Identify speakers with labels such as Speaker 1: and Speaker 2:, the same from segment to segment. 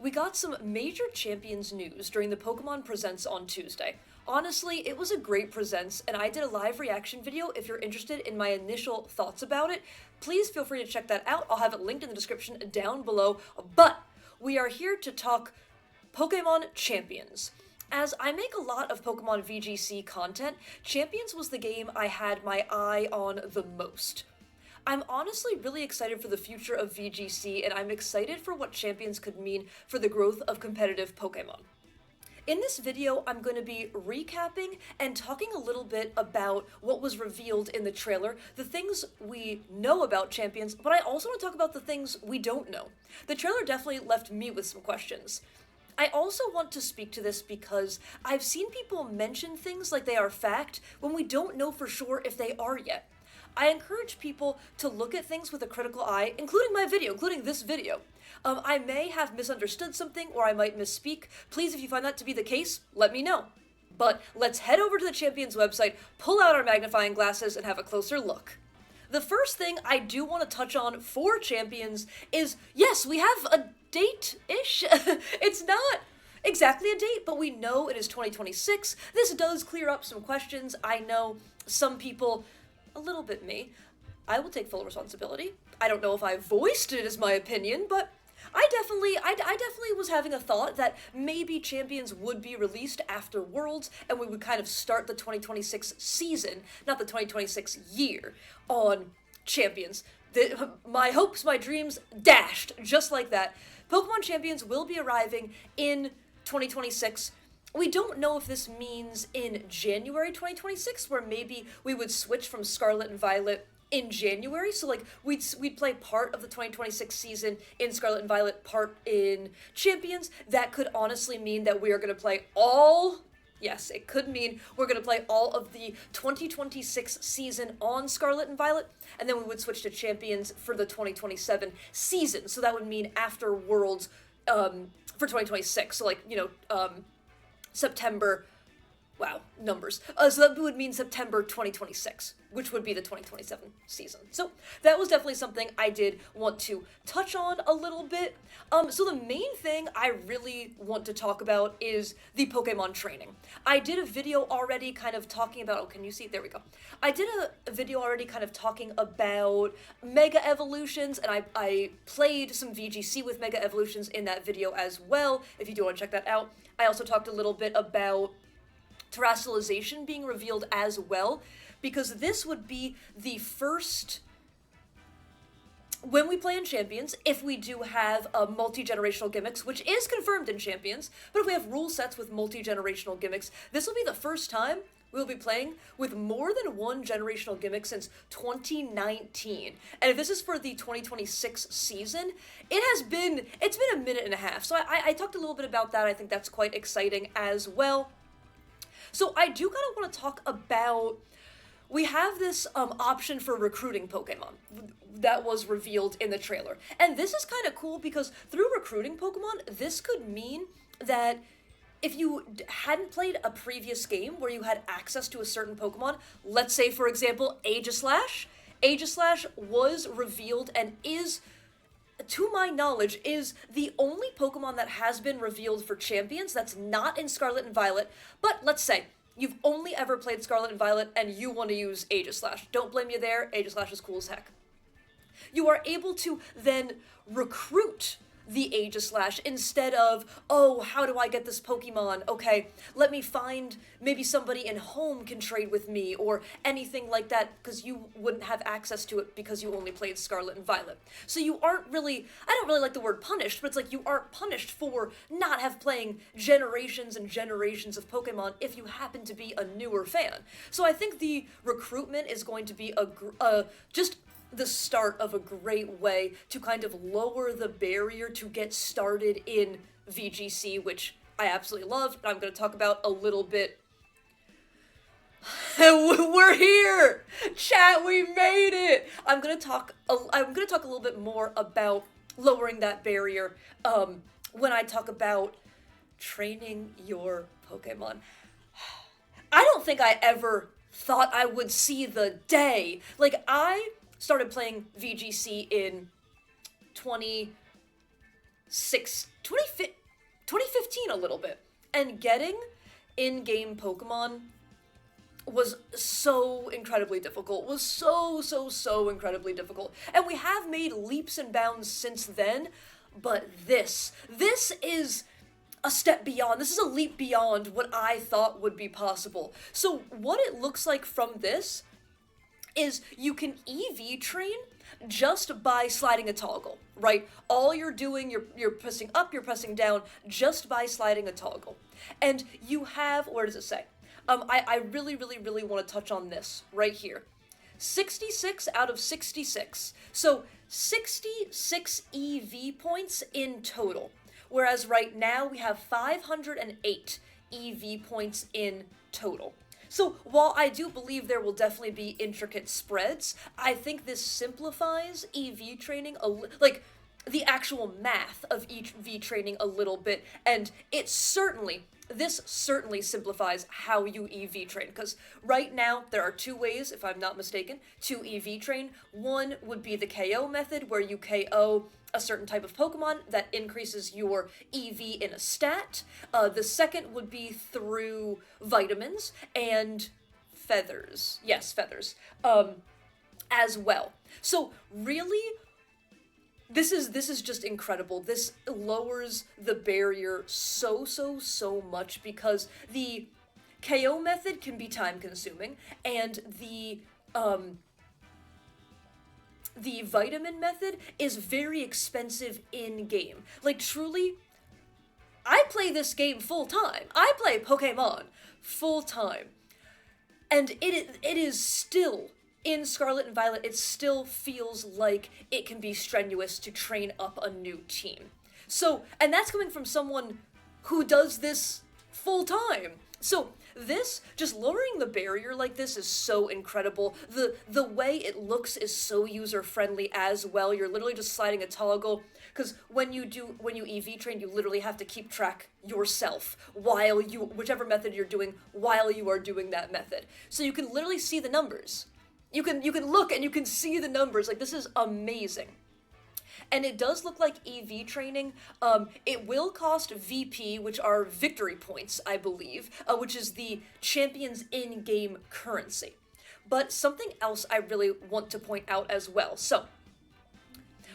Speaker 1: We got some major Champions news during the Pokemon Presents on Tuesday. Honestly, it was a great Presents, and I did a live reaction video. If you're interested in my initial thoughts about it, please feel free to check that out. I'll have it linked in the description down below. But we are here to talk Pokemon Champions. As I make a lot of Pokemon VGC content, Champions was the game I had my eye on the most. I'm honestly really excited for the future of VGC, and I'm excited for what Champions could mean for the growth of competitive Pokemon. In this video, I'm going to be recapping and talking a little bit about what was revealed in the trailer, the things we know about Champions, but I also want to talk about the things we don't know. The trailer definitely left me with some questions. I also want to speak to this because I've seen people mention things like they are fact when we don't know for sure if they are yet. I encourage people to look at things with a critical eye, including this video. I may have misunderstood something or I might misspeak. Please, if you find that to be the case, let me know. But let's head over to the Champions website, pull out our magnifying glasses, and have a closer look. The first thing I do want to touch on for Champions is, yes, we have a date-ish. It's not exactly a date, but we know it is 2026. This does clear up some questions. I know some people, a little bit me, I will take full responsibility. I don't know if I voiced it as my opinion, but I definitely was having a thought that maybe Champions would be released after Worlds, and we would kind of start the 2026 season, not the 2026 year, on Champions. My hopes, my dreams dashed just like that. Pokemon Champions will be arriving in 2026. We don't know if this means in January 2026, where maybe we would switch from Scarlet and Violet in January, so like we'd play part of the 2026 season in Scarlet and Violet, part in Champions. That could honestly mean that we are going to play all, yes, it could mean we're going to play all of the 2026 season on Scarlet and Violet, and then we would switch to Champions for the 2027 season, so that would mean after Worlds for 2026, so like, September, wow, numbers. So that would mean September 2026, which would be the 2027 season. So that was definitely something I did want to touch on a little bit. So the main thing I really want to talk about is the Pokemon training. I did a video already kind of talking about, oh, can you see? There we go. I did a video already kind of talking about Mega Evolutions, and I played some VGC with Mega Evolutions in that video as well, if you do want to check that out. I also talked a little bit about Terastallization being revealed as well, because this would be the first, when we play in Champions, if we do have multi-generational gimmicks, which is confirmed in Champions, but if we have rule sets with multi-generational gimmicks, this will be the first time we'll be playing with more than one generational gimmick since 2019. And if this is for the 2026 season, it's been a minute and a half. So I talked a little bit about that. I think that's quite exciting as well. So I do kind of want to talk about, we have this option for recruiting Pokemon that was revealed in the trailer. And this is kind of cool because through recruiting Pokemon, this could mean that if you hadn't played a previous game where you had access to a certain Pokemon, let's say, for example, Aegislash was revealed and is, to my knowledge, is the only Pokemon that has been revealed for Champions that's not in Scarlet and Violet. But let's say you've only ever played Scarlet and Violet and you want to use Aegislash. Don't blame you there, Aegislash is cool as heck. You are able to then recruit the Aegislash instead of, oh, how do I get this Pokemon? Okay, let me find, maybe somebody in home can trade with me or anything like that, because you wouldn't have access to it because you only played Scarlet and Violet. So you aren't really, I don't really like the word punished, but it's like you aren't punished for not have playing generations and generations of Pokemon if you happen to be a newer fan. So I think the recruitment is going to be just the start of a great way to kind of lower the barrier to get started in VGC, which I absolutely love, and I'm going to talk about a little bit. We're here! Chat, we made it! I'm going to talk a little bit more about lowering that barrier when I talk about training your Pokemon. I don't think I ever thought I would see the day. Like, I started playing VGC in 2015, 2019 a little bit. And getting in-game Pokemon was so incredibly difficult, was so incredibly difficult. And we have made leaps and bounds since then, but this is a step beyond. This is a leap beyond what I thought would be possible. So what it looks like from this is you can EV train just by sliding a toggle, right? All you're doing, you're pressing up, you're pressing down just by sliding a toggle. And you have, where does it say? I really want to touch on this right here. 66 out of 66. So 66 EV points in total. Whereas right now we have 508 EV points in total. So while I do believe there will definitely be intricate spreads, I think this simplifies EV training, like the actual math of EV training a little bit, and this certainly simplifies how you EV train, because right now there are two ways, if I'm not mistaken, to EV train. One would be the KO method, where you KO a certain type of Pokemon that increases your EV in a stat. The second would be through vitamins and feathers. Yes, feathers. As well. So really, this is just incredible. This lowers the barrier so much, because the KO method can be time consuming, and the vitamin method is very expensive in-game. Like, truly, I play this game full-time. I play Pokémon full-time. And it is still, in Scarlet and Violet, it still feels like it can be strenuous to train up a new team. So, and that's coming from someone who does this full-time. So, this, just lowering the barrier like this is so incredible. The way it looks is so user-friendly as well. You're literally just sliding a toggle, because when you EV train, you literally have to keep track yourself whichever method you're doing, while you are doing that method. So you can literally see the numbers. You can look and you can see the numbers. Like, this is amazing. And it does look like EV training, it will cost VP, which are victory points, I believe, which is the champion's in-game currency. But something else I really want to point out as well. So,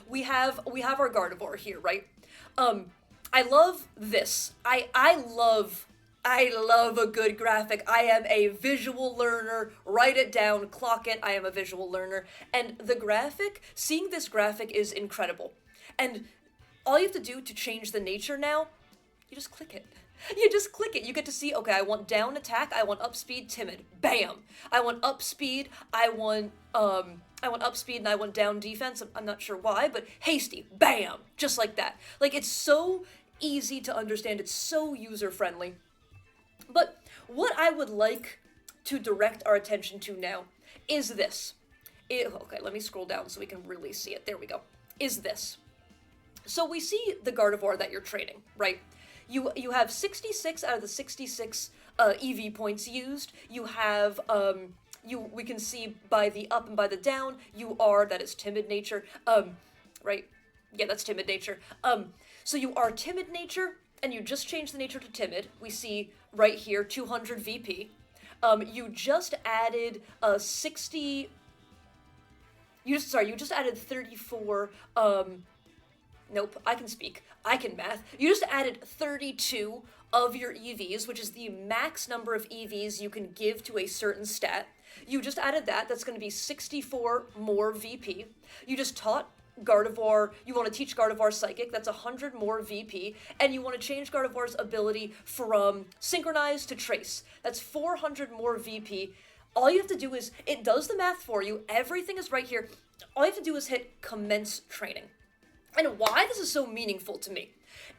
Speaker 1: we have our Gardevoir here, right? I love this. I love a good graphic. I am a visual learner. Write it down, clock it. I am a visual learner. And the graphic, seeing this graphic is incredible. And all you have to do to change the nature now, you just click it. You just click it. You get to see, okay, I want down attack, I want up speed, timid. Bam! I want up speed, I want up speed, and I want down defense. I'm not sure why, but hasty. Bam! Just like that. Like, it's so easy to understand. It's so user-friendly. But what I would like to direct our attention to now is this. Okay, let me scroll down so we can really see it. There we go. Is this. So we see the Gardevoir that you're training, right? You have 66 out of the 66 EV points used. You have, we can see by the up and by the down, that is timid nature, right? Yeah, that's timid nature. So you are timid nature, and you just changed the nature to timid. We see right here, 200 VP. You just added 60... You just added 34... Nope, I can speak. I can math. You just added 32 of your EVs, which is the max number of EVs you can give to a certain stat. You just added that. That's going to be 64 more VP. You just taught Gardevoir, you want to teach Gardevoir Psychic, that's 100 more VP, and you want to change Gardevoir's ability from Synchronize to Trace. That's 400 more VP. All you have to do is, it does the math for you, everything is right here. All you have to do is hit Commence Training. And why this is so meaningful to me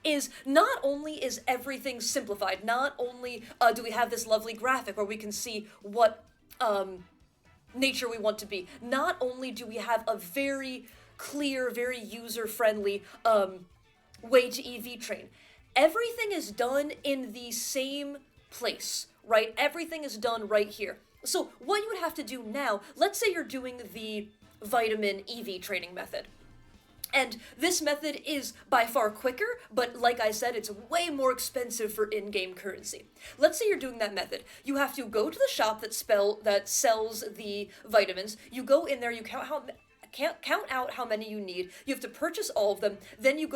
Speaker 1: is not only is everything simplified, not only do we have this lovely graphic where we can see what nature we want to be, not only do we have a very clear, very user-friendly way to EV train. Everything is done in the same place, right? Everything is done right here. So what you would have to do now, let's say you're doing the vitamin EV training method. And this method is by far quicker, but like I said, it's way more expensive for in-game currency. Let's say you're doing that method. You have to go to the shop that sells the vitamins. You go in there, you count out how many you need. You have to purchase all of them. Then you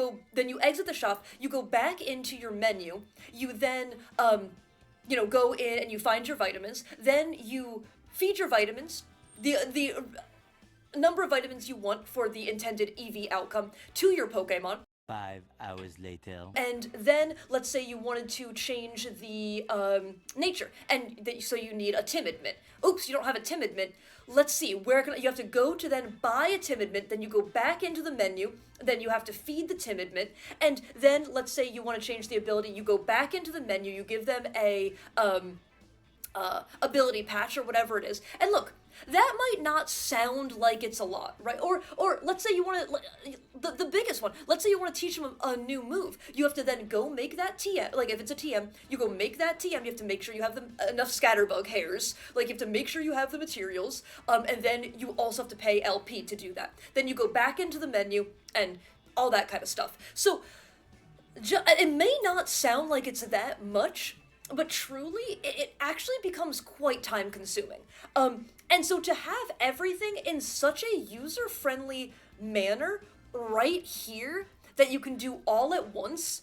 Speaker 1: exit the shop. You go back into your menu. You then go in and you find your vitamins. Then you feed your vitamins. The number of vitamins you want for the intended EV outcome to your Pokemon.
Speaker 2: 5 hours later.
Speaker 1: And then, let's say you wanted to change the nature, so you need a timid mint. Oops, you don't have a timid mint. Let's see, you have to go to then buy a timid mint, then you go back into the menu, then you have to feed the timid mint, and then, let's say you want to change the ability, you go back into the menu, you give them a ability patch or whatever it is, and look, that might not sound like it's a lot, right? Or let's say you want to, the biggest one, let's say you want to teach them a new move. You have to then go make that TM, like if it's a TM, you go make that TM, you have to make sure you have enough scatterbug hairs, like you have to make sure you have the materials, and then you also have to pay LP to do that. Then you go back into the menu and all that kind of stuff. So, it may not sound like it's that much, but truly, it actually becomes quite time-consuming. And so to have everything in such a user-friendly manner right here that you can do all at once,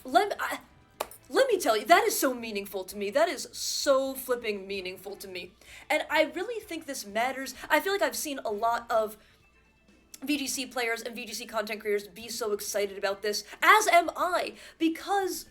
Speaker 1: let me tell you, that is so meaningful to me. That is so flipping meaningful to me. And I really think this matters. I feel like I've seen a lot of VGC players and VGC content creators be so excited about this, as am I, because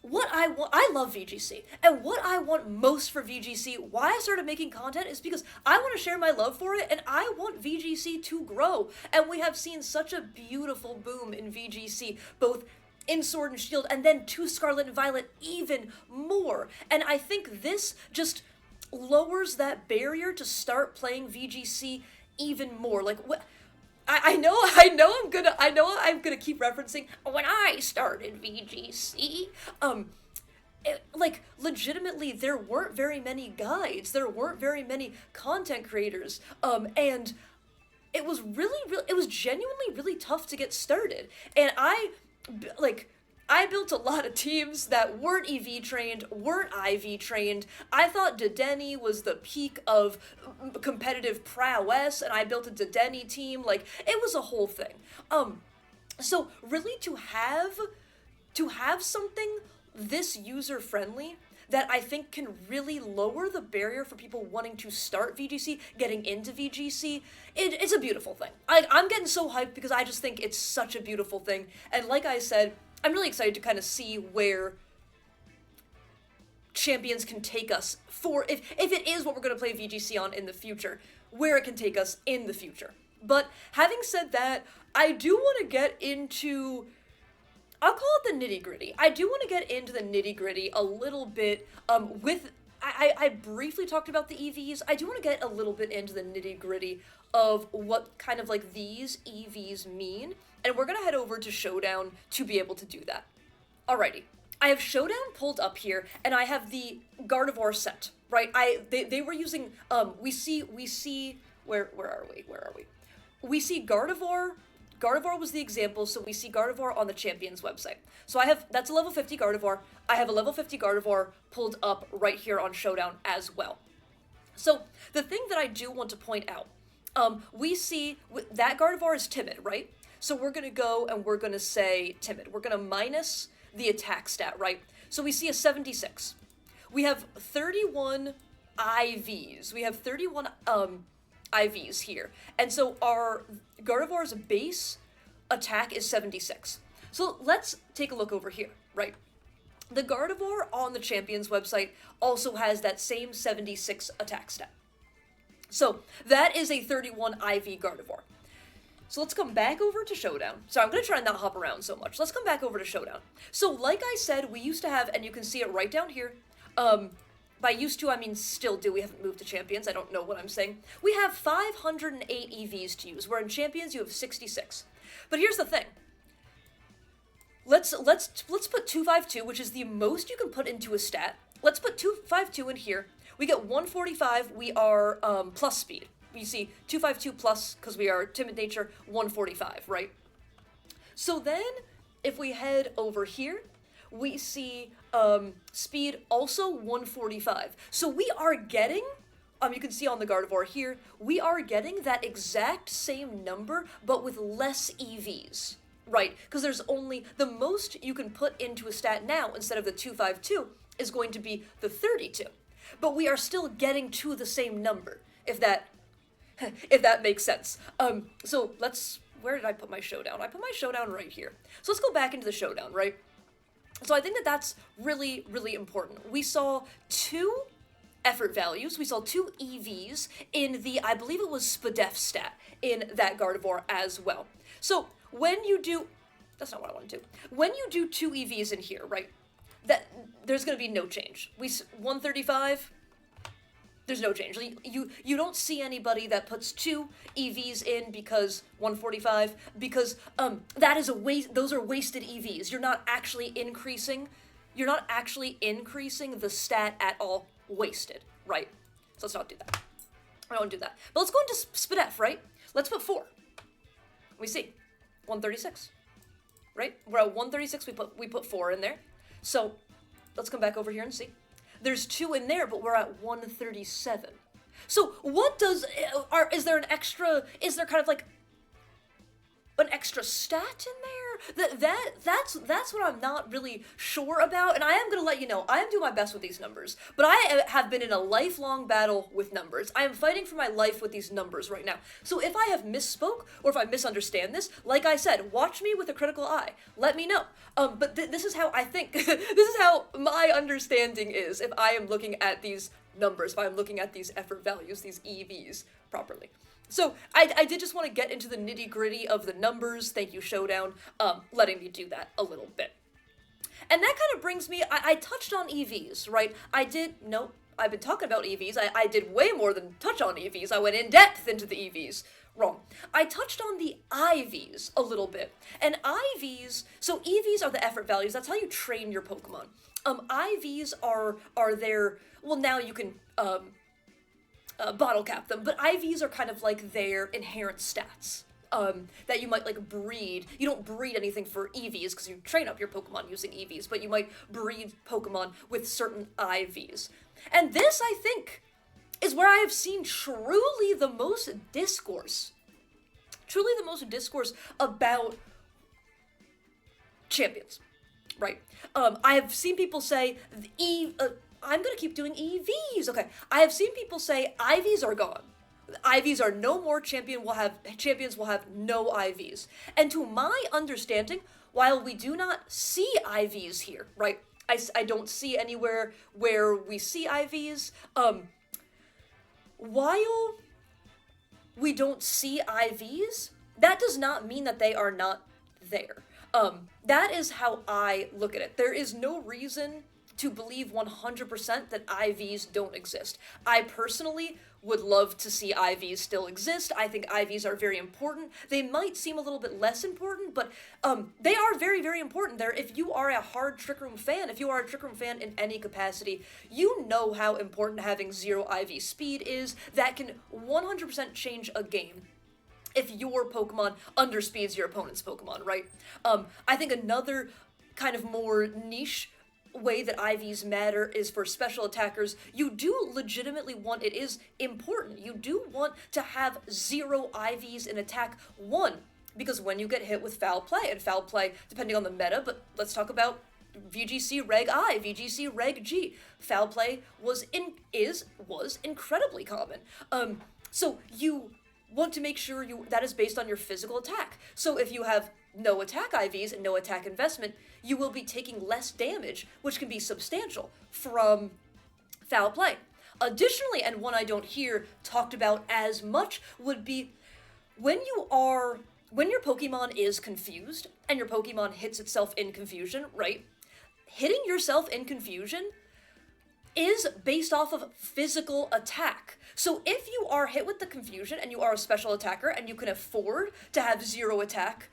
Speaker 1: I love VGC, and what I want most for VGC, why I started making content, is because I want to share my love for it, and I want VGC to grow, and we have seen such a beautiful boom in VGC, both in Sword and Shield, and then to Scarlet and Violet even more, and I think this just lowers that barrier to start playing VGC even more. Like, I know I'm gonna keep referencing when I started VGC. Legitimately, there weren't very many guides. There weren't very many content creators. And it was genuinely really tough to get started. And I built a lot of teams that weren't EV trained, weren't IV trained. I thought Dedenne was the peak of competitive prowess, and I built a Dedenne team. Like, it was a whole thing. So really to have something this user-friendly that I think can really lower the barrier for people wanting to start VGC, getting into VGC, it's a beautiful thing. I'm getting so hyped because I just think it's such a beautiful thing. And like I said, I'm really excited to kind of see where Champions can take us if it is what we're going to play VGC on in the future, where it can take us in the future. But having said that, I do want to get into, I'll call it the nitty-gritty. I do want to get into the nitty-gritty a little bit I briefly talked about the EVs. I do want to get a little bit into the nitty-gritty of what kind of like these EVs mean, and we're going to head over to Showdown to be able to do that. Alrighty. I have Showdown pulled up here, and I have the Gardevoir set, right? They were using, we see, where are we? We see Gardevoir was the example, so we see Gardevoir on the Champions website. So that's a level 50 Gardevoir. I have a level 50 Gardevoir pulled up right here on Showdown as well. So the thing that I do want to point out, we see that Gardevoir is timid, right? So we're going to go and we're going to say timid. We're going to minus the attack stat, right? So we see a 76. We have 31 IVs. We have 31 IVs here. And so our Gardevoir's base attack is 76. So let's take a look over here, right? The Gardevoir on the Champions website also has that same 76 attack stat. So that is a 31 IV Gardevoir. So let's come back over to Showdown. So I'm going to try and not hop around so much. Let's come back over to Showdown. So like I said, we used to have, and you can see it right down here, by used to, I mean still do, we haven't moved to Champions, I don't know what I'm saying. We have 508 EVs to use, where in Champions you have 66. But here's the thing. Let's put 252, which is the most you can put into a stat. Let's put 252 in here. We get 145, we are plus speed. we see 252 plus, because we are timid nature, 145, right? So then, if we head over here, we see speed also 145. So we are getting, you can see on the Gardevoir here, we are getting that exact same number, but with less EVs, right? Because there's only, the most you can put into a stat now, instead of the 252, is going to be the 32. But we are still getting to the same number, if that makes sense. So let's, where did I put my showdown? I put my showdown right here. So let's go back into the showdown, right? So I think that that's really, really important. We saw 2 effort values. We saw 2 EVs in the, I believe it was SPDEF stat in that Gardevoir as well. So when you do, that's not what I want to do. When you do 2 EVs in here, right, that there's going to be no change. 135, there's no change. You don't see anybody that puts 2 EVs in because 145, because that is a waste. Those are wasted EVs. You're not actually increasing the stat at all. Wasted, right? So let's not do that. I don't do that. But let's go into SPDEF, right? Let's put 4. We see 136, right? We're at 136. We put 4 in there. So let's come back over here and see. There's 2 in there, but we're at 137. So what does, is there kind of like an extra stat in there? That's what I'm not really sure about, and I am going to let you know, I am doing my best with these numbers, but I have been in a lifelong battle with numbers. I am fighting for my life with these numbers right now. So if I have misspoke, or if I misunderstand this, like I said, watch me with a critical eye. Let me know. But this is how I think. This is how my understanding is if I am looking at these numbers, if I'm looking at these effort values, these EVs properly. So I did just want to get into the nitty-gritty of the numbers. Thank you, Showdown, letting me do that a little bit. And that kind of brings me, I touched on EVs, right? I've been talking about EVs. I did way more than touch on EVs. I went in depth into the EVs. Wrong. I touched on the IVs a little bit. And IVs, so EVs are the effort values. That's how you train your Pokemon. IVs are there, well, now you can, bottle cap them, but IVs are kind of like their inherent stats that you might like breed. You don't breed anything for EVs because you train up your Pokemon using EVs, but you might breed Pokemon with certain IVs. And this, I think, is where I have seen truly the most discourse about champions, right? I have seen people say I'm gonna keep doing EVs. Okay, I have seen people say IVs are gone. IVs are no more. Champions will have no IVs. And to my understanding, while we do not see IVs here, right? I don't see anywhere where we see IVs. While we don't see IVs, that does not mean that they are not there. That is how I look at it. There is no reason to believe 100% that IVs don't exist. I personally would love to see IVs still exist. I think IVs are very important. They might seem a little bit less important, but they are very, very important. If you are a hard Trick Room fan, if you are a Trick Room fan in any capacity, you know how important having 0 IV speed is. That can 100% change a game if your Pokemon underspeeds your opponent's Pokemon, right? I think another kind of more niche way that IVs matter is for special attackers. You do legitimately want, it is important, you do want to have 0 IVs in attack 1, because when you get hit with foul play, and foul play depending on the meta, but let's talk about VGC Reg I, VGC Reg G, foul play was incredibly common. So you want to make sure that is based on your physical attack. So if you have no attack IVs and no attack investment, you will be taking less damage, which can be substantial, from foul play. Additionally, and one I don't hear talked about as much, would be when your Pokemon is confused, and your Pokemon hits itself in confusion, right? Hitting yourself in confusion is based off of physical attack. So if you are hit with the confusion and you are a special attacker and you can afford to have 0 attack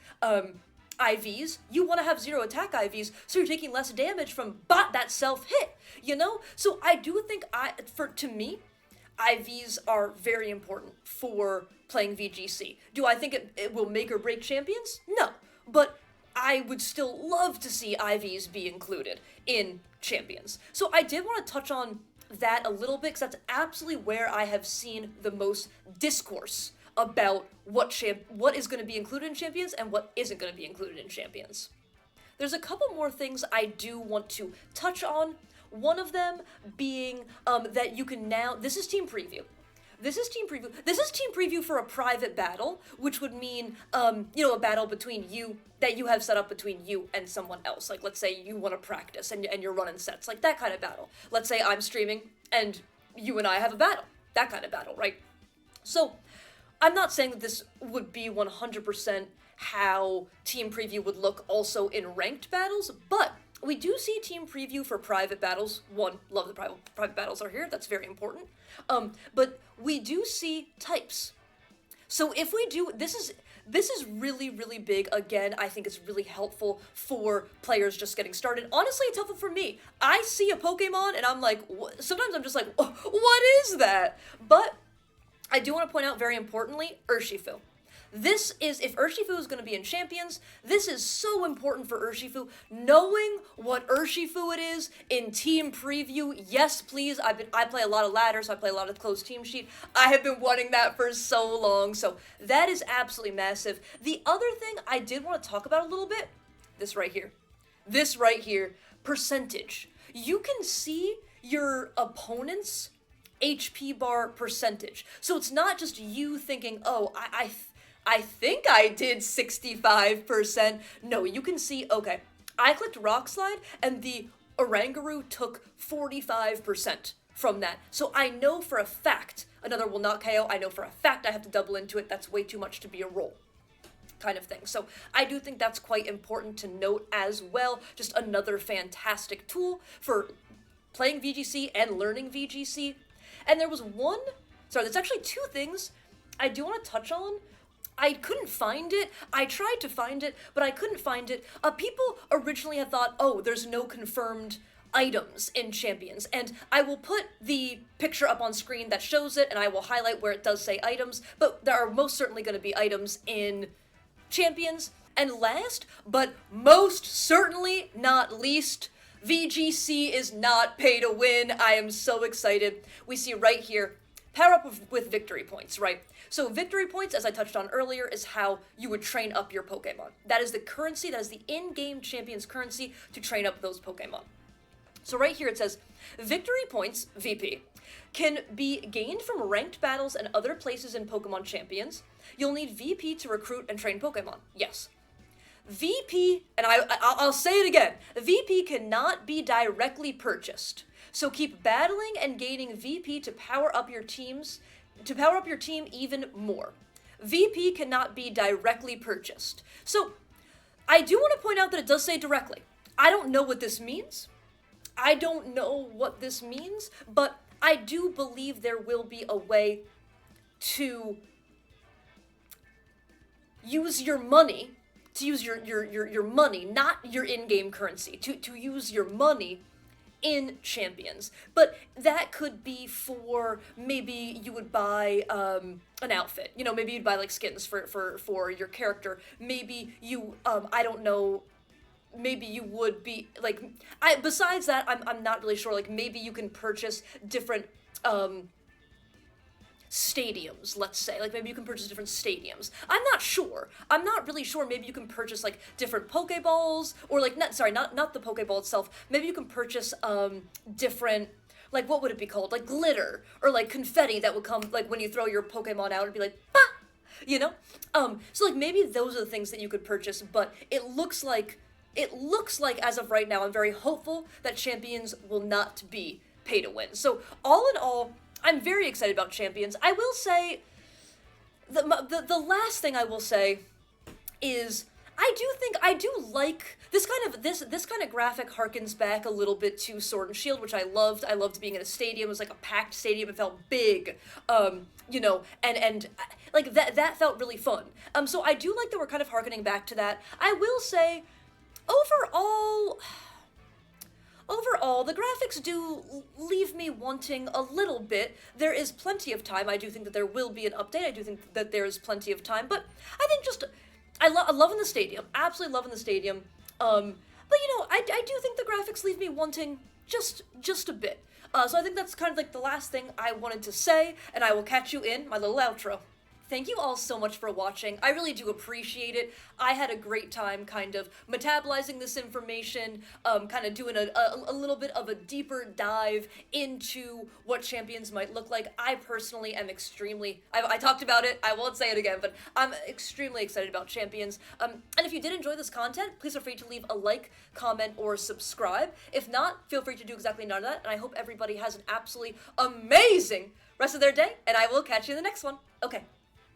Speaker 1: IVs, you want to have 0 attack IVs so you're taking less damage from that self-hit, you know? So I do think, to me, IVs are very important for playing VGC. Do I think it will make or break champions? No. But I would still love to see IVs be included in champions. So I did want to touch on that a little bit, because that's absolutely where I have seen the most discourse about what is going to be included in champions and what isn't going to be included in champions. There's a couple more things I do want to touch on. One of them being that you can now, this is team preview. This is team preview for a private battle, which would mean, a battle between you, that you have set up between you and someone else. Like, let's say you want to practice and you're running sets, like that kind of battle. Let's say I'm streaming and you and I have a battle. That kind of battle, right? So, I'm not saying that this would be 100% how team preview would look also in ranked battles, but we do see team preview for private battles. One, love the private battles are here. That's very important. But we do see types. So if we do, this is really, really big. Again, I think it's really helpful for players just getting started. Honestly, it's helpful for me. I see a Pokemon and I'm like, sometimes I'm just like, what is that? But I do want to point out very importantly, Urshifu. This is, if Urshifu is going to be in Champions, this is so important for Urshifu. Knowing what Urshifu it is in Team Preview, yes please, I play a lot of ladders, so I play a lot of closed team sheet. I have been wanting that for so long, so that is absolutely massive. The other thing I did want to talk about a little bit, this right here, percentage. You can see your opponent's HP bar percentage. So it's not just you thinking, oh, I think I did 65%. No, you can see, okay, I clicked Rock Slide and the Oranguru took 45% from that. So I know for a fact another will not KO. I know for a fact I have to double into it. That's way too much to be a roll kind of thing. So I do think that's quite important to note as well. Just another fantastic tool for playing VGC and learning VGC. And there was there's actually two things I do want to touch on. I couldn't find it. I tried to find it, but I couldn't find it. People originally had thought, oh, there's no confirmed items in Champions. And I will put the picture up on screen that shows it, and I will highlight where it does say items, but there are most certainly going to be items in Champions. And last, but most certainly not least, VGC is not pay to win. I am so excited. We see right here, power up with victory points, right? So victory points, as I touched on earlier, is how you would train up your Pokemon. That is the currency, that is the in-game Champions currency to train up those Pokemon. So right here it says, victory points, VP, can be gained from ranked battles and other places in Pokemon Champions. You'll need VP to recruit and train Pokemon. Yes. VP, and I'll say it again, VP cannot be directly purchased. So keep battling and gaining VP to power up your team even more. VP cannot be directly purchased. So I do want to point out that it does say directly. I don't know what this means. But I do believe there will be a way to use your money, your money, not your in-game currency, to use your money in Champions. But that could be for, maybe you would buy an outfit. Maybe you'd buy like skins for your character. Maybe you, I don't know, maybe you would be like, besides that, I'm not really sure. Like maybe you can purchase different stadiums, let's say. Like maybe you can purchase different stadiums. I'm not really sure. Maybe you can purchase like different Pokeballs, or like not the Pokeball itself. Maybe you can purchase different, like what would it be called? Like glitter or like confetti that would come like when you throw your Pokemon out, it'd be like bah! So like maybe those are the things that you could purchase, but it looks like as of right now, I'm very hopeful that Champions will not be pay to win. So all in all, I'm very excited about Champions. I will say, the last thing I will say is, I do like this kind of graphic harkens back a little bit to Sword and Shield, which I loved. I loved being in a stadium. It was like a packed stadium. It felt big, and like that felt really fun. So I do like that we're kind of harkening back to that. I will say, overall, overall, the graphics do leave me wanting a little bit. There is plenty of time. I do think that there will be an update. I do think that there is plenty of time, but I think just, I'm loving the stadium. Absolutely loving the stadium. But you know, I do think the graphics leave me wanting just a bit. So I think that's kind of like the last thing I wanted to say, and I will catch you in my little outro. Thank you all so much for watching. I really do appreciate it. I had a great time kind of metabolizing this information, kind of doing a little bit of a deeper dive into what champions might look like. I personally am I talked about it, I won't say it again, but I'm extremely excited about champions. And if you did enjoy this content, please feel free to leave a like, comment, or subscribe. If not, feel free to do exactly none of that, and I hope everybody has an absolutely amazing rest of their day, and I will catch you in the next one. Okay.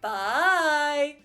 Speaker 1: Bye!